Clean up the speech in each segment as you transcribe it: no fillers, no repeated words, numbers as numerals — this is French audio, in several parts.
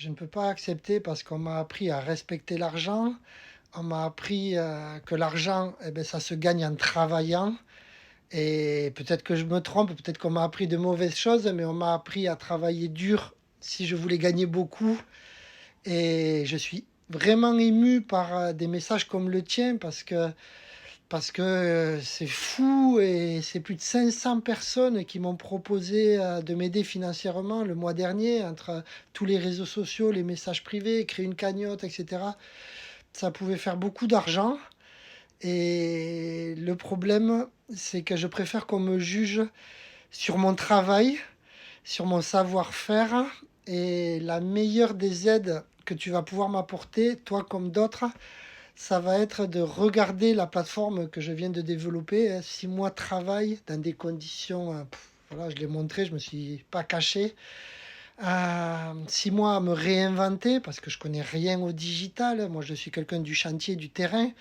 Je ne peux pas accepter parce qu'on m'a appris à respecter l'argent. On m'a appris que l'argent, eh ben, ça se gagne en travaillant. Et peut-être que je me trompe, peut-être qu'on m'a appris de mauvaises choses, mais on m'a appris à travailler dur si je voulais gagner beaucoup. Et je suis vraiment ému par des messages comme le tien parce que c'est fou et c'est plus de 500 personnes qui m'ont proposé de m'aider financièrement le mois dernier entre tous les réseaux sociaux, les messages privés, créer une cagnotte, etc. Ça pouvait faire beaucoup d'argent. Et le problème, c'est que je préfère qu'on me juge sur mon travail, sur mon savoir-faire. Et la meilleure des aides que tu vas pouvoir m'apporter, toi comme d'autres, ça va être de regarder la plateforme que je viens de développer. 6 mois de travail dans des conditions, voilà, je l'ai montré, je ne me suis pas caché. 6 mois à me réinventer parce que je connais rien au digital. Moi, je suis quelqu'un du chantier, du terrain.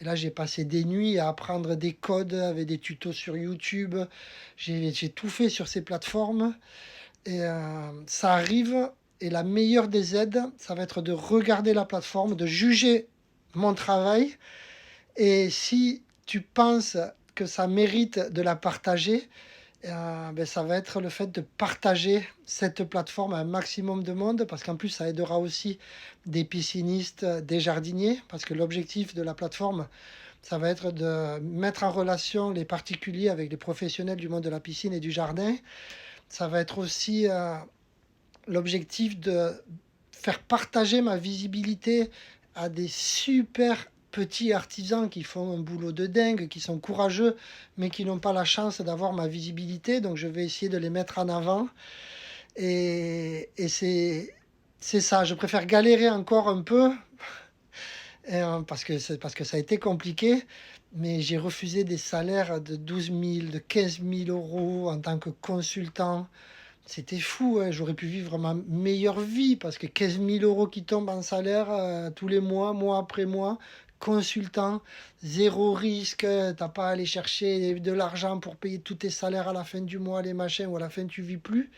Et là, j'ai passé des nuits à apprendre des codes avec des tutos sur YouTube. J'ai tout fait sur ces plateformes. Et ça arrive. Et la meilleure des aides, ça va être de regarder la plateforme, de juger mon travail. Et si tu penses que ça mérite de la partager, ben, ça va être le fait de partager cette plateforme à un maximum de monde, parce qu'en plus, ça aidera aussi des piscinistes, des jardiniers, parce que l'objectif de la plateforme, ça va être de mettre en relation les particuliers avec les professionnels du monde de la piscine et du jardin. Ça va être aussi l'objectif de faire partager ma visibilité à des super petits artisans qui font un boulot de dingue, qui sont courageux, mais qui n'ont pas la chance d'avoir ma visibilité. Donc je vais essayer de les mettre en avant. Et c'est ça, je préfère galérer encore un peu, parce que ça a été compliqué. Mais j'ai refusé des salaires de 12 000, de 15 000 € en tant que consultant. C'était fou, hein. J'aurais pu vivre ma meilleure vie parce que 15 000 € qui tombent en salaire tous les mois, mois après mois, consultant, zéro risque, t'as pas à aller chercher de l'argent pour payer tous tes salaires à la fin du mois, les machins, ou à la fin tu vis plus.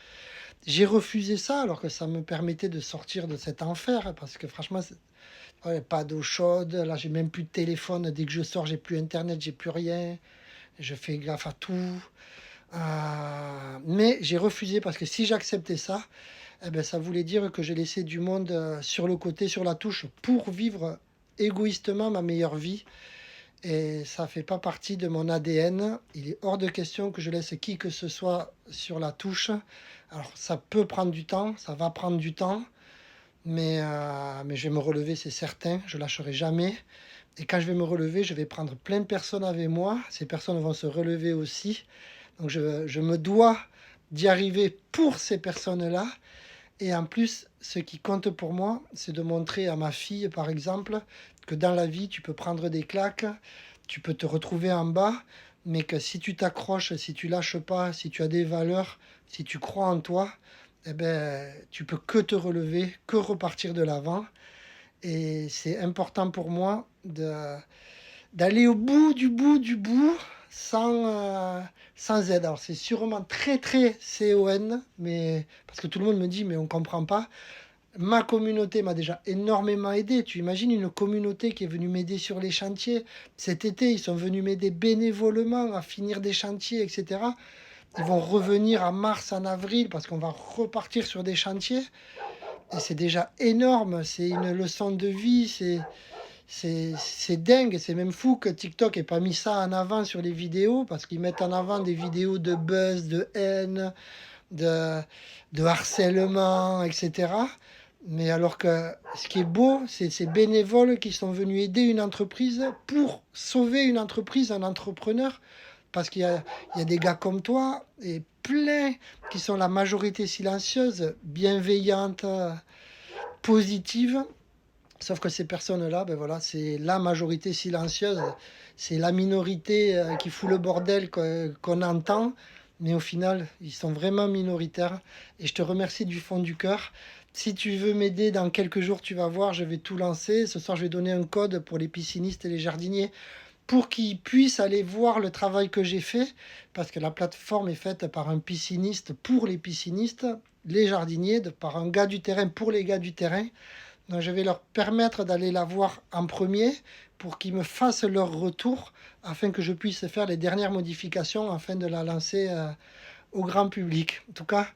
J'ai refusé ça alors que ça me permettait de sortir de cet enfer parce que franchement, ouais, pas d'eau chaude, là j'ai même plus de téléphone, dès que je sors j'ai plus internet, j'ai plus rien, je fais gaffe à tout. Mais j'ai refusé parce que si j'acceptais ça, eh ben, ça voulait dire que j'ai laissé du monde sur le côté, sur la touche, pour vivre égoïstement ma meilleure vie. Et ça ne fait pas partie de mon ADN. Il est hors de question que je laisse qui que ce soit sur la touche. Alors ça peut prendre du temps, ça va prendre du temps, mais je vais me relever, c'est certain, je lâcherai jamais. Et quand je vais me relever, je vais prendre plein de personnes avec moi. Ces personnes vont se relever aussi. Donc je me dois d'y arriver pour ces personnes-là. Et en plus, ce qui compte pour moi, c'est de montrer à ma fille, par exemple, que dans la vie, tu peux prendre des claques, tu peux te retrouver en bas, mais que si tu t'accroches, si tu lâches pas, si tu as des valeurs, si tu crois en toi, eh ben, tu peux que te relever, que repartir de l'avant. Et c'est important pour moi d'aller au bout du bout du bout sans aide. Alors c'est sûrement très très CON, mais parce que tout le monde me dit mais on ne comprend pas. Ma communauté m'a déjà énormément aidé. Tu imagines une communauté qui est venue m'aider sur les chantiers. Cet été, ils sont venus m'aider bénévolement à finir des chantiers, etc. Ils vont revenir en mars, en avril, parce qu'on va repartir sur des chantiers. Et c'est déjà énorme. C'est une leçon de vie. C'est dingue, c'est même fou que TikTok ait pas mis ça en avant sur les vidéos parce qu'ils mettent en avant des vidéos de buzz, de haine, de, de harcèlement, etc. Mais alors que ce qui est beau, c'est ces bénévoles qui sont venus aider une entreprise pour sauver une entreprise, un entrepreneur. Parce qu'il y a des gars comme toi et plein qui sont la majorité silencieuse, bienveillante, positive. Sauf que ces personnes-là, ben voilà, c'est la majorité silencieuse, c'est la minorité qui fout le bordel qu'on entend, mais au final, ils sont vraiment minoritaires. Et je te remercie du fond du cœur. Si tu veux m'aider dans quelques jours, tu vas voir, je vais tout lancer. Ce soir, je vais donner un code pour les piscinistes et les jardiniers pour qu'ils puissent aller voir le travail que j'ai fait, parce que la plateforme est faite par un pisciniste pour les piscinistes. les jardiniers, par un gars du terrain pour les gars du terrain. Donc je vais leur permettre d'aller la voir en premier pour qu'ils me fassent leur retour afin que je puisse faire les dernières modifications afin de la lancer au grand public. En tout cas,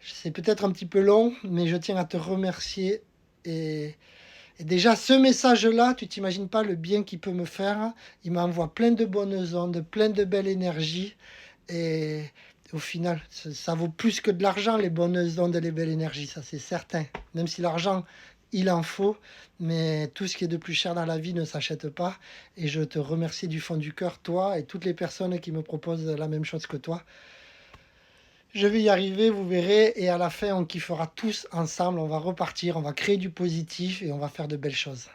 c'est peut-être un petit peu long, mais je tiens à te remercier. Et, et déjà, ce message-là, tu t'imagines pas le bien qu'il peut me faire. Il m'envoie plein de bonnes ondes, plein de belle énergie. Et au final, ça vaut plus que de l'argent, les bonnes ondes et les belles énergies, ça c'est certain. Même si l'argent, il en faut, mais tout ce qui est de plus cher dans la vie ne s'achète pas. Et je te remercie du fond du cœur, toi et toutes les personnes qui me proposent la même chose que toi. Je vais y arriver, vous verrez, et à la fin, on kiffera tous ensemble, on va repartir, on va créer du positif et on va faire de belles choses.